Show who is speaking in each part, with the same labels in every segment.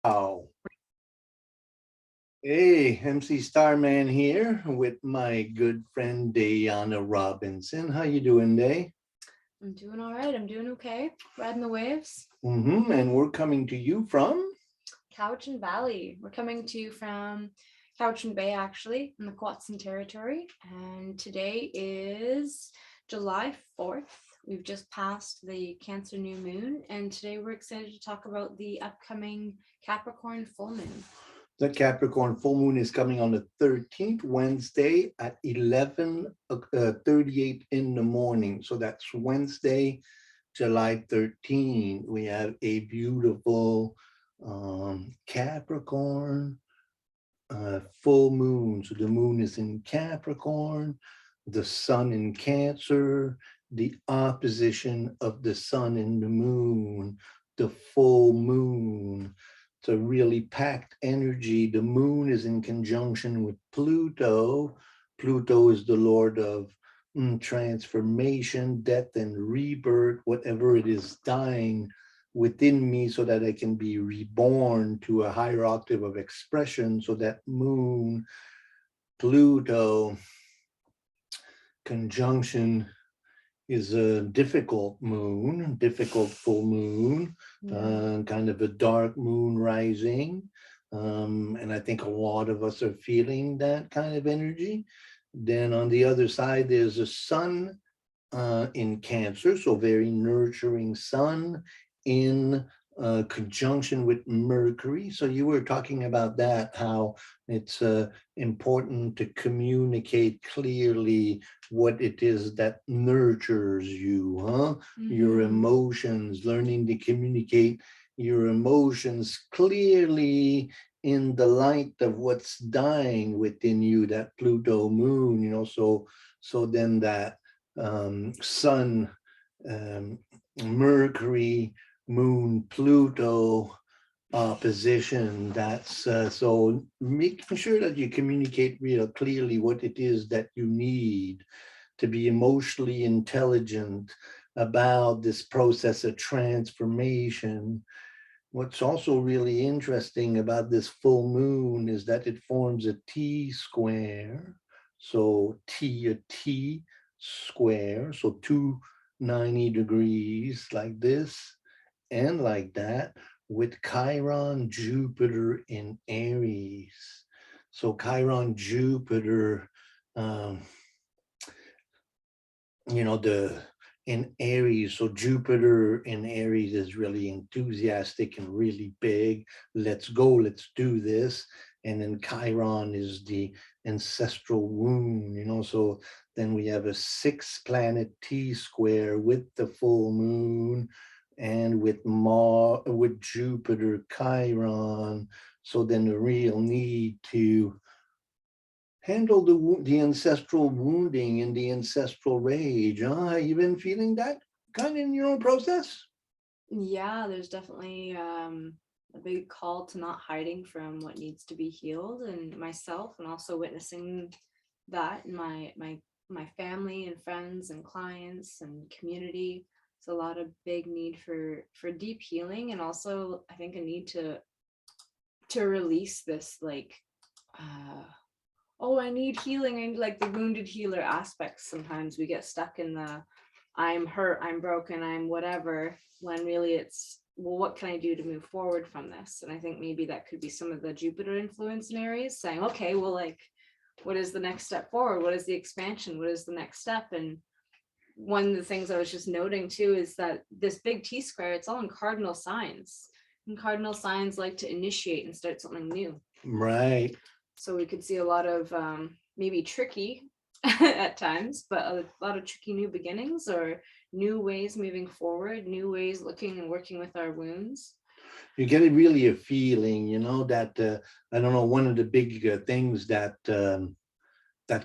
Speaker 1: Oh, hey, MC Starman here with my good friend Dayana Robinson. How you doing, Day?
Speaker 2: I'm doing all right. I'm doing okay. Riding the waves.
Speaker 1: And we're coming to you from
Speaker 2: Cowichan Valley. We're coming to you from Cowichan Bay, actually, in the Quatsin Territory. And today is July 4th. We've just passed the Cancer new moon. And today we're excited to talk about the upcoming Capricorn full moon.
Speaker 1: the Capricorn full moon is coming on the 13th, Wednesday at 11:38 in the morning. So that's Wednesday, July 13th. We have a beautiful Capricorn full moon. So the moon is in Capricorn, the sun in Cancer, the opposition of the sun and the moon, the full moon. It's a really packed energy. The moon is in conjunction with Pluto. Pluto is the lord of transformation, death, and rebirth, whatever it is dying within me so that I can be reborn to a higher octave of expression. So that moon, Pluto conjunction is a difficult moon, difficult full moon, kind of a dark moon rising. And I think a lot of us are feeling that kind of energy. Then on the other side, there's a sun in Cancer, so very nurturing sun in conjunction with Mercury. So you were talking about that, how it's important to communicate clearly what it is that nurtures you, huh? Your emotions, learning to communicate your emotions clearly in the light of what's dying within you, that Pluto moon, so then that sun, Mercury, moon, Pluto opposition. That's so making sure that you communicate real clearly what it is that you need to be emotionally intelligent about this process of transformation. What's also really interesting about this full moon is that it forms a T square. So a T square, so 290 degrees like this and like that, with Chiron Jupiter in Aries. So Chiron Jupiter, um, the in Aries. So Jupiter in Aries is really enthusiastic and really big. Let's go, let's do this. And then Chiron is the ancestral womb, so then we have a 6-planet T square with the full moon and with Jupiter Chiron. So then the real need to handle the ancestral wounding and the ancestral rage. Have you been feeling that kind of in your own process?
Speaker 2: Yeah, there's definitely a big call to not hiding from what needs to be healed in myself, and also witnessing that in my family and friends and clients and community. It's a lot of big need for deep healing, and also I think a need to release this like uh oh, I need healing. I need like the wounded healer aspects. Sometimes we get stuck in the I'm hurt, I'm broken, I'm whatever, when really it's, well, what can I do to move forward from this? And I think maybe that could be some of the Jupiter influence in Aries saying, okay, well, like, what is the next step forward? What is the expansion? What is the next step? And one of the things I was just noting too is that this big T square, it's all in cardinal signs. And cardinal signs like to initiate and start something new.
Speaker 1: Right.
Speaker 2: So we could see a lot of maybe tricky at times, but a lot of tricky new beginnings or new ways moving forward, new ways looking and working with our wounds.
Speaker 1: You get really a feeling, that I don't know. One of the big things that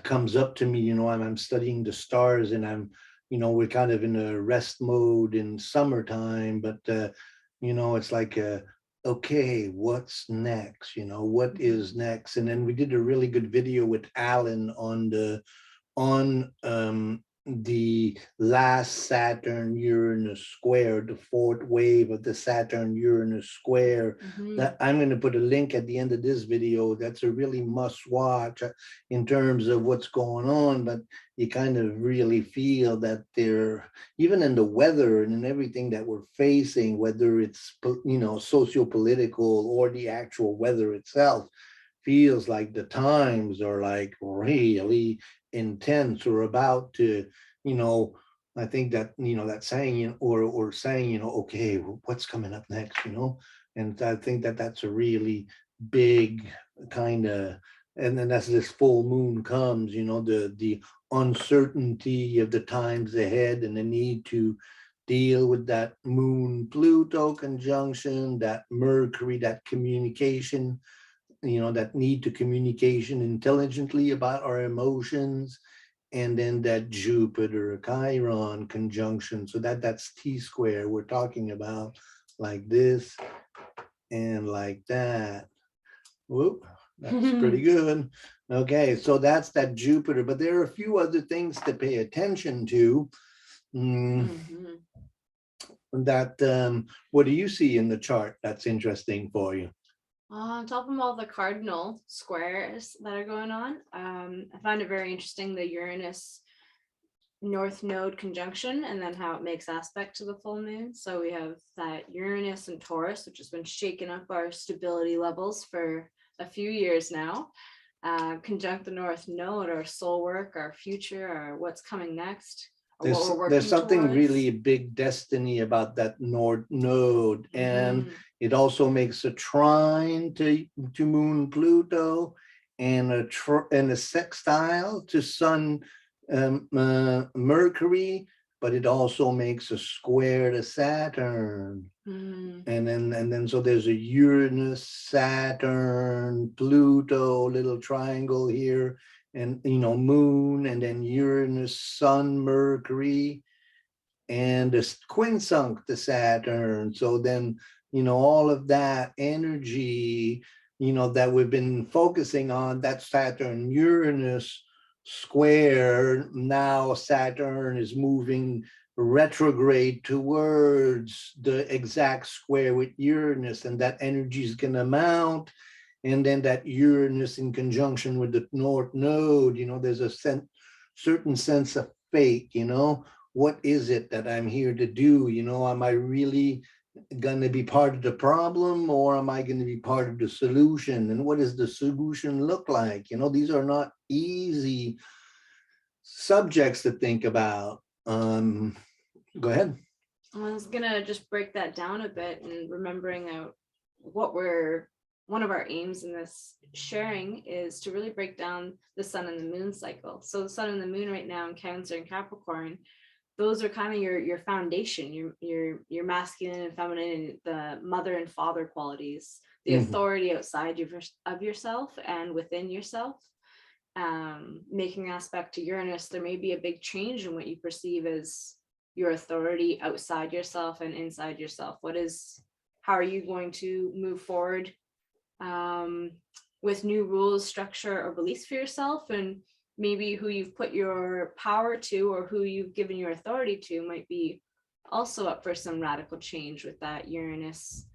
Speaker 1: comes up to me, I'm studying the stars, and we're kind of in a rest mode in summertime, but it's like okay, what's next? What is next? And then we did a really good video with Alan on the last Saturn Uranus square, the fourth wave of the Saturn Uranus square. That I'm going to put a link at the end of this video. That's a really must watch in terms of what's going on, but you kind of really feel that they're, even in the weather and in everything that we're facing, whether it's, you know, socio-political or the actual weather itself, feels like the times are like really intense or about to, you know, I think that, you know, that saying, you know, or saying, you know, okay, what's coming up next, you know? And I think that that's a really big kind of, and then as this full moon comes, you know, the uncertainty of the times ahead and the need to deal with that Moon Pluto conjunction, that Mercury, that communication, you know, that need to communication intelligently about our emotions, and then that Jupiter Chiron conjunction. So that's T square we're talking about, like this and like that. Whoop, that's pretty good. Okay, so that's that Jupiter, but there are a few other things to pay attention to. That what do you see in the chart that's interesting for you?
Speaker 2: On top of all the cardinal squares that are going on, I find it very interesting, the Uranus North Node conjunction, and then how it makes aspect to the full moon. So we have that Uranus and Taurus, which has been shaking up our stability levels for a few years now, conjunct the North Node, our soul work, our future, our what's coming next, or what we're working
Speaker 1: There's something
Speaker 2: towards.
Speaker 1: really big destiny about that North Node, and it also makes a trine to Moon Pluto, and a sextile to Sun Mercury, but it also makes a square to Saturn. And then so there's a Uranus, Saturn, Pluto, little triangle here, and, you know, Moon, and then Uranus, Sun, Mercury, and a quincunx to Saturn. So then, you know, all of that energy, you know, that we've been focusing on, that Saturn Uranus square, now Saturn is moving retrograde towards the exact square with Uranus, and that energy is going to mount. And then that Uranus in conjunction with the North Node, you know, there's a certain sense of fate, you know, what is it that I'm here to do? You know, am I really going to be part of the problem, or am I going to be part of the solution? And what does the solution look like? You know, these are not easy subjects to think about. Go ahead.
Speaker 2: I was gonna just break that down a bit, and remembering what one of our aims in this sharing is to really break down the sun and the moon cycle. So the sun and the moon right now in Cancer and Capricorn, those are kind of your foundation, your masculine and feminine, the mother and father qualities, the authority outside of yourself and within yourself. Making aspect to Uranus, there may be a big change in what you perceive as your authority outside yourself and inside yourself. How are you going to move forward with new rules, structure, or beliefs for yourself? And maybe who you've put your power to, or who you've given your authority to, might be also up for some radical change with that Uranus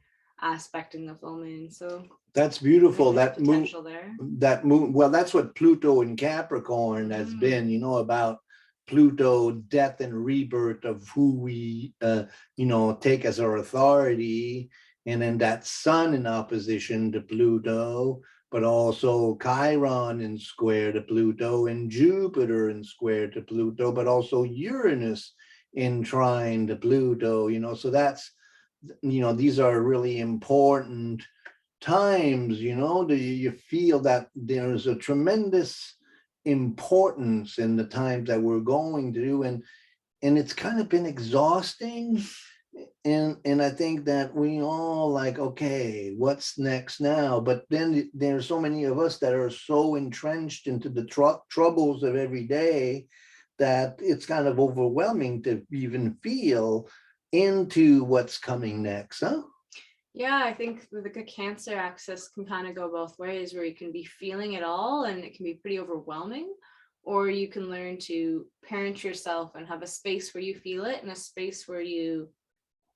Speaker 2: aspect in the full moon. So
Speaker 1: that's beautiful.
Speaker 2: That moon,
Speaker 1: well, that's what Pluto in Capricorn has been, you know, about Pluto, death and rebirth of who we, you know, take as our authority. And then that sun in opposition to Pluto, but also Chiron in square to Pluto, and Jupiter in square to Pluto, but also Uranus in trine to Pluto, you know. So that's, you know, these are really important times, you know. You feel that there's a tremendous importance in the times that we're going through, and it's kind of been exhausting. And I think that we all like, okay, what's next now? But then there's so many of us that are so entrenched into the troubles of every day that it's kind of overwhelming to even feel into what's coming next, huh?
Speaker 2: Yeah, I think the Cancer axis can kind of go both ways, where you can be feeling it all and it can be pretty overwhelming, or you can learn to parent yourself and have a space where you feel it and a space where you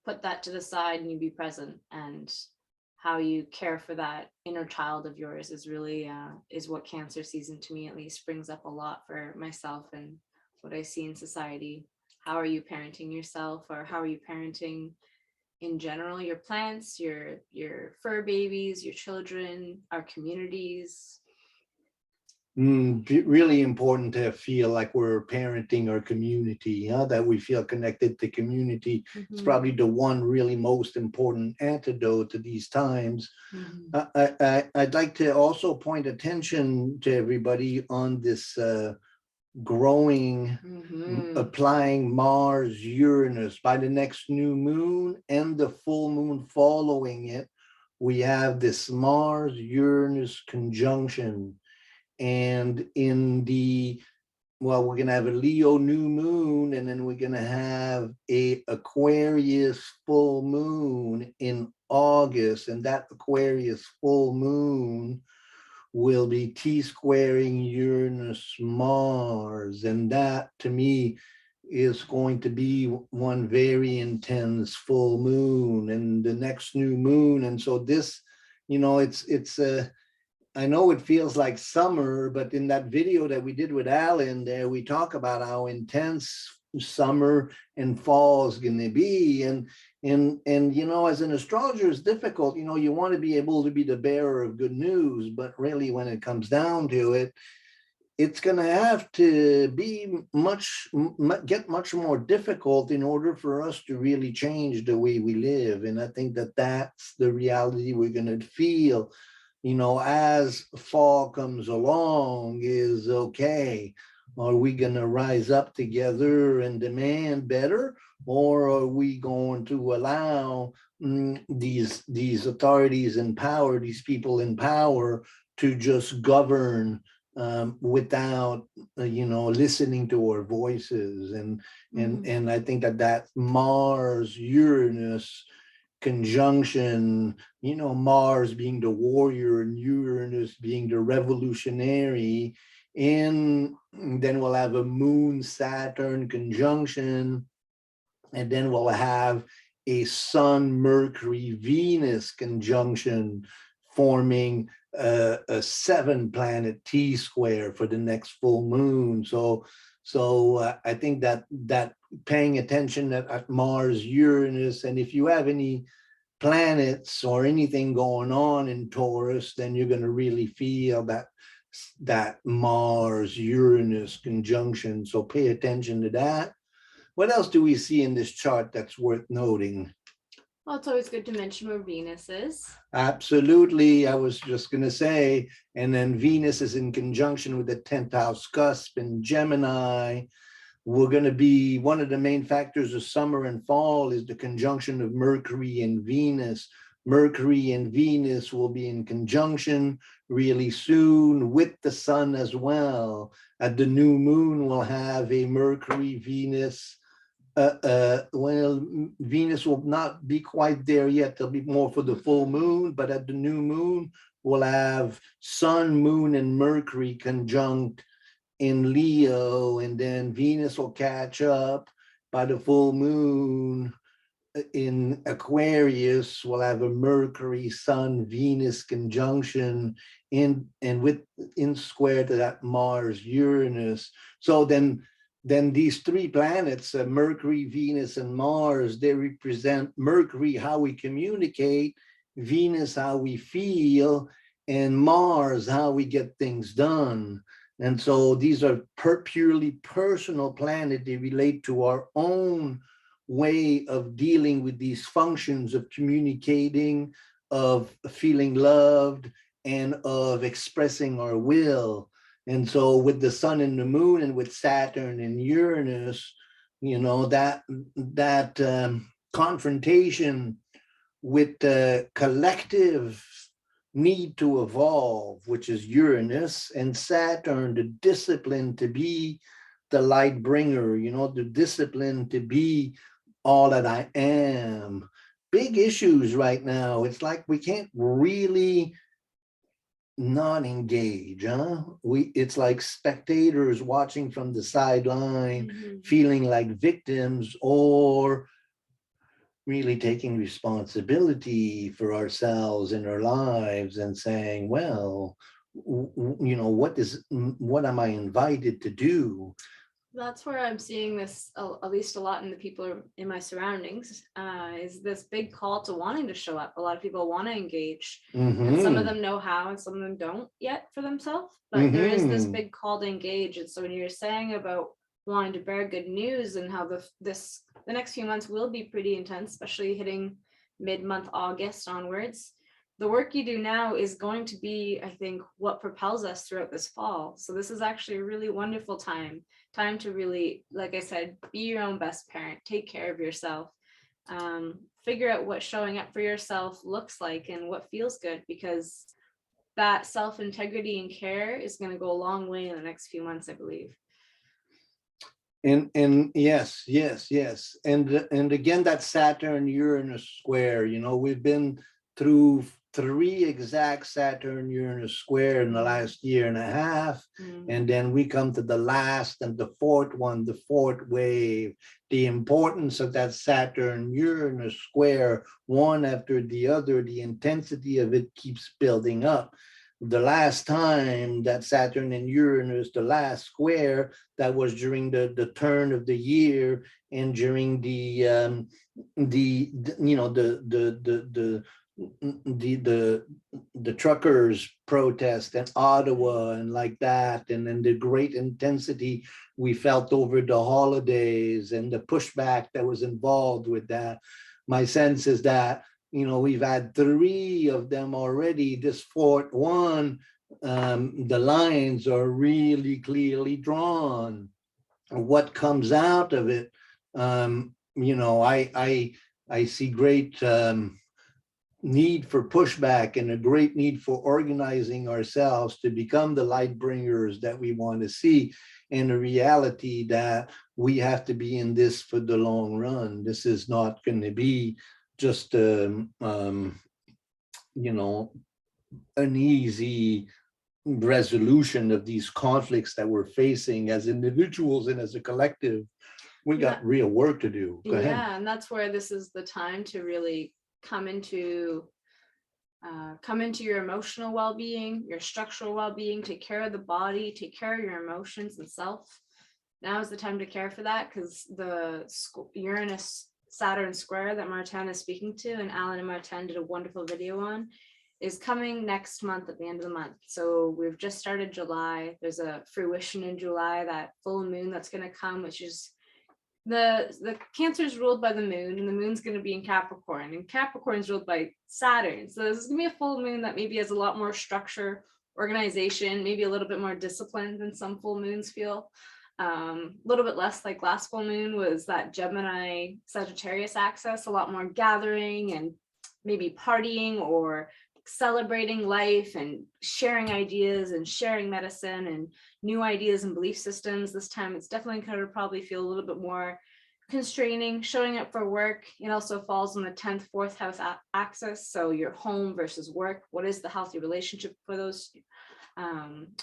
Speaker 2: put that to the side and you be present. And how you care for that inner child of yours is really is what Cancer season, to me at least, brings up a lot for myself and what I see in society. How are you parenting yourself, or how are you parenting in general your plants, your fur babies, your children, our communities?
Speaker 1: Really important to feel like we're parenting our community, that we feel connected to community. It's probably the one really most important antidote to these times. I'd like to also point attention to everybody on this growing, applying Mars Uranus. By the next new moon and the full moon following it, we have this Mars Uranus conjunction. And in the, well, we're going to have a Leo new moon, and then we're going to have a Aquarius full moon in August. And that Aquarius full moon will be T-squaring Uranus Mars. And that, to me, is going to be one very intense full moon and the next new moon. And so this, you know, it's I know it feels like summer, but in that video that we did with Alan there, we talk about how intense summer and fall is going to be. And you know, as an astrologer, it's difficult. You know, you want to be able to be the bearer of good news, but really when it comes down to it, it's going to have to be get much more difficult in order for us to really change the way we live. And I think that that's the reality we're going to feel, you know, as fall comes along, is okay. Are we going to rise up together and demand better, or are we going to allow these authorities in power, these people in power, to just govern without you know, listening to our voices? And I think that Mars Uranus conjunction, you know, Mars being the warrior and Uranus being the revolutionary, and then we'll have a Moon Saturn conjunction, and then we'll have a Sun Mercury Venus conjunction, forming a 7-planet T-square for the next full moon. So I think that paying attention at Mars Uranus, and if you have any planets or anything going on in Taurus, then you're going to really feel that Mars Uranus conjunction. So pay attention to that. What else do we see in this chart that's worth noting?
Speaker 2: Well, it's always good to mention where Venus is.
Speaker 1: Absolutely. I was just going to say, and then Venus is in conjunction with the 10th house cusp in Gemini. We're going to be, one of the main factors of summer and fall is the conjunction of Mercury and Venus. Mercury and Venus will be in conjunction really soon with the sun as well. At the new moon, we'll have a Mercury Venus. Well, Venus will not be quite there yet. There'll be more for the full moon, but at the new moon, we'll have Sun, Moon, and Mercury conjunct in Leo, and then Venus will catch up by the full moon. In Aquarius, we'll have a Mercury, Sun, Venus conjunction in square to that Mars, Uranus. So then these three planets, Mercury, Venus, and Mars, they represent Mercury, how we communicate, Venus, how we feel, and Mars, how we get things done. And so these are purely personal planets. They relate to our own way of dealing with these functions of communicating, of feeling loved, and of expressing our will. And so with the sun and the moon, and with Saturn and Uranus, you know, that confrontation with the collective need to evolve, which is Uranus, and Saturn, the discipline to be the light bringer, you know, the discipline to be all that I am. Big issues right now. It's like we can't really not engage, huh? It's like spectators watching from the sideline, feeling like victims, or really taking responsibility for ourselves in our lives and saying, well, what am I invited to do?
Speaker 2: That's where I'm seeing this, at least a lot in the people in my surroundings, is this big call to wanting to show up. A lot of people want to engage, and some of them know how, and some of them don't yet for themselves. But there is this big call to engage. And so when you're saying about wanting to bear good news and how the next few months will be pretty intense, especially hitting mid-month August onwards, the work you do now is going to be, I think, what propels us throughout this fall. So this is actually a really wonderful time to really, like I said, be your own best parent, take care of yourself, figure out what showing up for yourself looks like and what feels good, because that self-integrity and care is going to go a long way in the next few months, I believe.
Speaker 1: And yes. And again, that Saturn Uranus square, we've been through 3 exact Saturn Uranus square in the last year and a half. And then we come to the last and the fourth one, the fourth wave. The importance of that Saturn Uranus square, one after the other, the intensity of it keeps building up. The last time that Saturn and Uranus, the last square, that was during the turn of the year and during the truckers protest in Ottawa and like that, and then the great intensity we felt over the holidays and the pushback that was involved with that. My sense is that we've had 3 of them already. This fourth one, the lines are really clearly drawn. What comes out of it, I see great need for pushback and a great need for organizing ourselves to become the light bringers that we want to see, and the reality that we have to be in this for the long run. This is not going to be just an easy resolution of these conflicts that we're facing as individuals and as a collective. We got real work to do. Go ahead.
Speaker 2: Yeah, and that's where this is the time to really come into your emotional well-being, your structural well-being, take care of the body, take care of your emotions and self. Now is the time to care for that, because the Uranus Saturn square that Martin is speaking to, and Alan and Martin did a wonderful video on, is coming next month at the end of the month. So we've just started July. There's a fruition in July, that full moon that's going to come, which is the Cancer is ruled by the moon, and the moon's going to be in Capricorn, and Capricorn is ruled by Saturn. So this is going to be a full moon that maybe has a lot more structure, organization, maybe a little bit more discipline than some full moons feel. A little bit less like last full moon was that Gemini Sagittarius axis, a lot more gathering and maybe partying or celebrating life and sharing ideas and sharing medicine and new ideas and belief systems. This time it's definitely going to probably feel a little bit more constraining, showing up for work. It also falls on the 10th, 4th house axis. So your home versus work. What is the healthy relationship for those?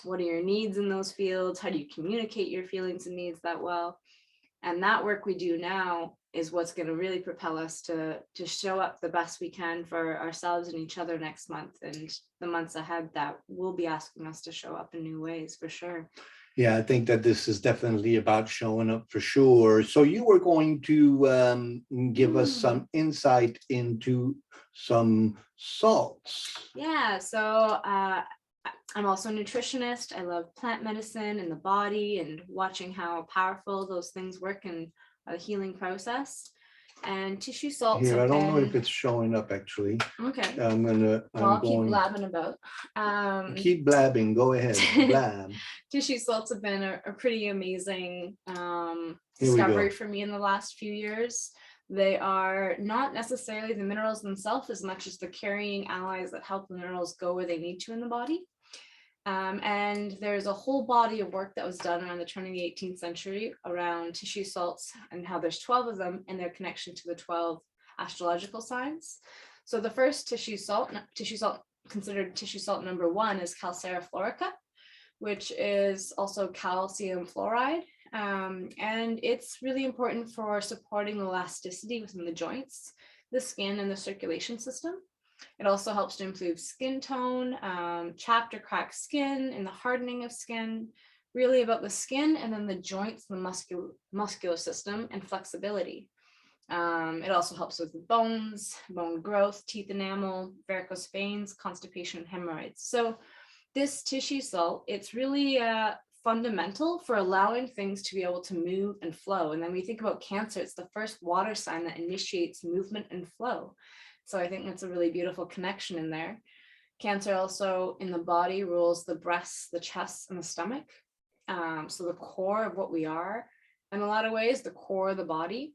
Speaker 2: What are your needs in those fields? How do you communicate your feelings and needs that well? And that work we do now is what's going to really propel us to show up the best we can for ourselves and each other next month and the months ahead that will be asking us to show up in new ways, for sure.
Speaker 1: Yeah, I think that this is definitely about showing up for sure. So you were going to give us some insight into some salts.
Speaker 2: Yeah, so I'm also a nutritionist. I love plant medicine and the body and watching how powerful those things work in a healing process. And tissue salts.
Speaker 1: Here, I don't know if it's showing up actually.
Speaker 2: Okay.
Speaker 1: I'll
Speaker 2: keep blabbing about.
Speaker 1: Keep blabbing. Go ahead. Blab.
Speaker 2: Tissue salts have been a pretty amazing discovery for me in the last few years. They are not necessarily the minerals themselves as much as the carrying allies that help the minerals go where they need to in the body. And there's a whole body of work that was done around the turn of the 18th century around tissue salts and how there's 12 of them and their connection to the 12 astrological signs. So the first tissue salt considered tissue salt number 1 is Calcera florica, which is also calcium fluoride. And it's really important for supporting elasticity within the joints, the skin, and the circulation system. It also helps to improve skin tone, chapped or cracked skin, and the hardening of skin, really about the skin and then the joints, the muscular system, and flexibility. It also helps with bones, bone growth, teeth enamel, varicose veins, constipation, and hemorrhoids. So this tissue salt, it's really fundamental for allowing things to be able to move and flow. And then we think about Cancer, it's the first water sign that initiates movement and flow. So I think that's a really beautiful connection in there. Cancer also in the body rules the breasts, the chest, and the stomach. So the core of what we are, in a lot of ways, the core of the body.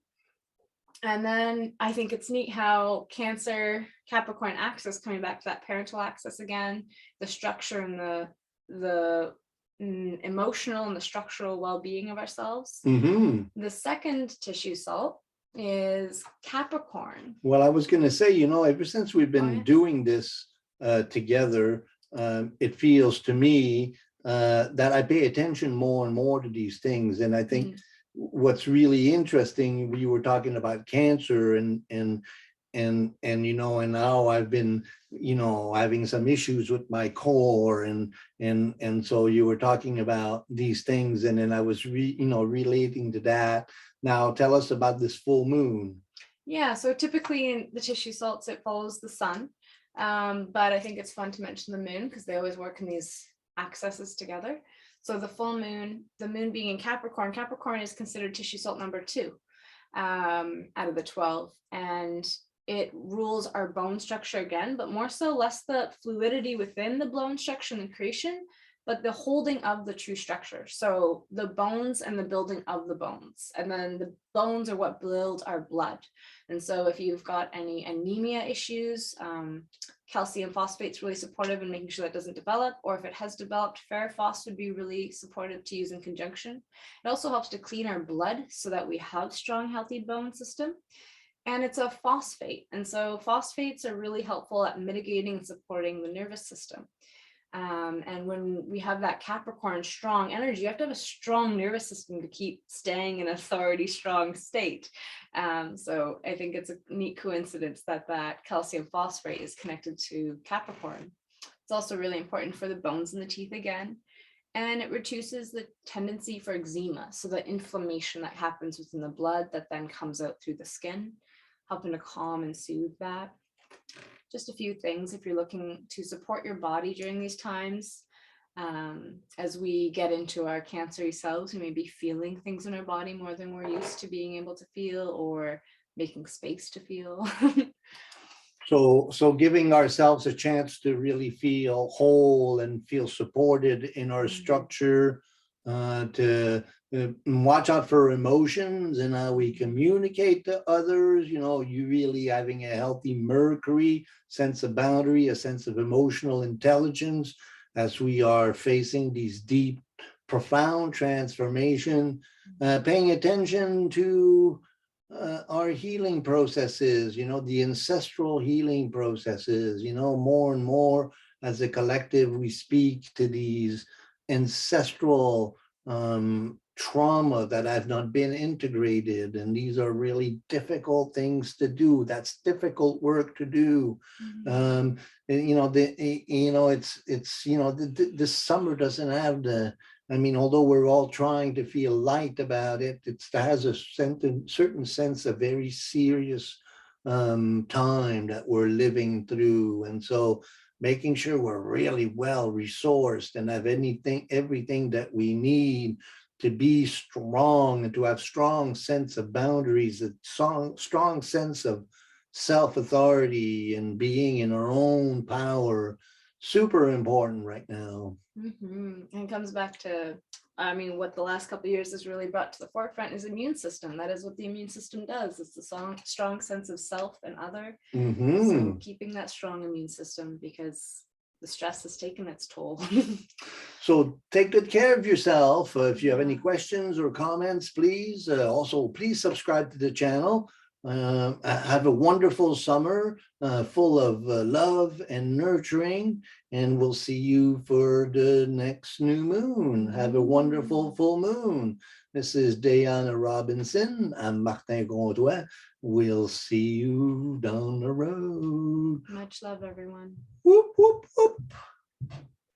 Speaker 2: And then I think it's neat how Cancer Capricorn axis, coming back to that parental axis again, the structure and the emotional and the structural well-being of ourselves. The second tissue salt is Capricorn.
Speaker 1: Well, I was going to say, ever since we've been doing this together, it feels to me that I pay attention more and more to these things. And I think what's really interesting, you were talking about Cancer and now I've been, having some issues with my core and so you were talking about these things, and then I was relating to that. Now tell us about this full moon.
Speaker 2: Yeah, so typically in the tissue salts, it follows the sun. But I think it's fun to mention the moon because they always work in these accesses together. So the full moon, the moon being in Capricorn, Capricorn is considered tissue salt number 2 out of the 12. And it rules our bone structure again, but more so less the fluidity within the bone structure and the creation, but the holding of the true structure. So the bones and the building of the bones. And then the bones are what build our blood. And so if you've got any anemia issues, calcium phosphate's really supportive in making sure that doesn't develop, or if it has developed, ferrophos would be really supportive to use in conjunction. It also helps to clean our blood so that we have strong, healthy bone system. And it's a phosphate. And so phosphates are really helpful at mitigating and supporting the nervous system. And when we have that Capricorn strong energy, you have to have a strong nervous system to keep staying in authority strong state. So I think it's a neat coincidence that that calcium phosphate is connected to Capricorn. It's also really important for the bones and the teeth again. And it reduces the tendency for eczema. So the inflammation that happens within the blood that then comes out through the skin, helping to calm and soothe that. Just a few things if you're looking to support your body during these times. As we get into our Cancer selves, we may be feeling things in our body more than we're used to being able to feel, or making space to feel.
Speaker 1: So giving ourselves a chance to really feel whole and feel supported in our structure, to watch out for emotions and how we communicate to others, you really having a healthy Mercury, sense of boundary, a sense of emotional intelligence as we are facing these deep, profound transformation, paying attention to our healing processes, the ancestral healing processes, more and more as a collective, we speak to these ancestral trauma that have not been integrated, and these are really difficult things to do. That's difficult work to do. And this summer doesn't have the, although we're all trying to feel light about it, it has a certain sense of very serious time that we're living through. And so making sure we're really well resourced and have everything that we need to be strong and to have strong sense of boundaries, a strong sense of self-authority and being in our own power, super important right now.
Speaker 2: And it comes back to, what the last couple of years has really brought to the forefront is immune system. That is what the immune system does. It's the strong sense of self and other. So keeping that strong immune system, because the stress has taken its toll.
Speaker 1: So take good care of yourself. If you have any questions or comments, please subscribe to the channel. Have a wonderful summer full of love and nurturing, and we'll see you for the next new moon. Have a wonderful full moon. This is Dayana Robinson. I'm Martin Gondois. We'll see you down the road.
Speaker 2: Much love, everyone.
Speaker 1: Whoop, whoop, whoop.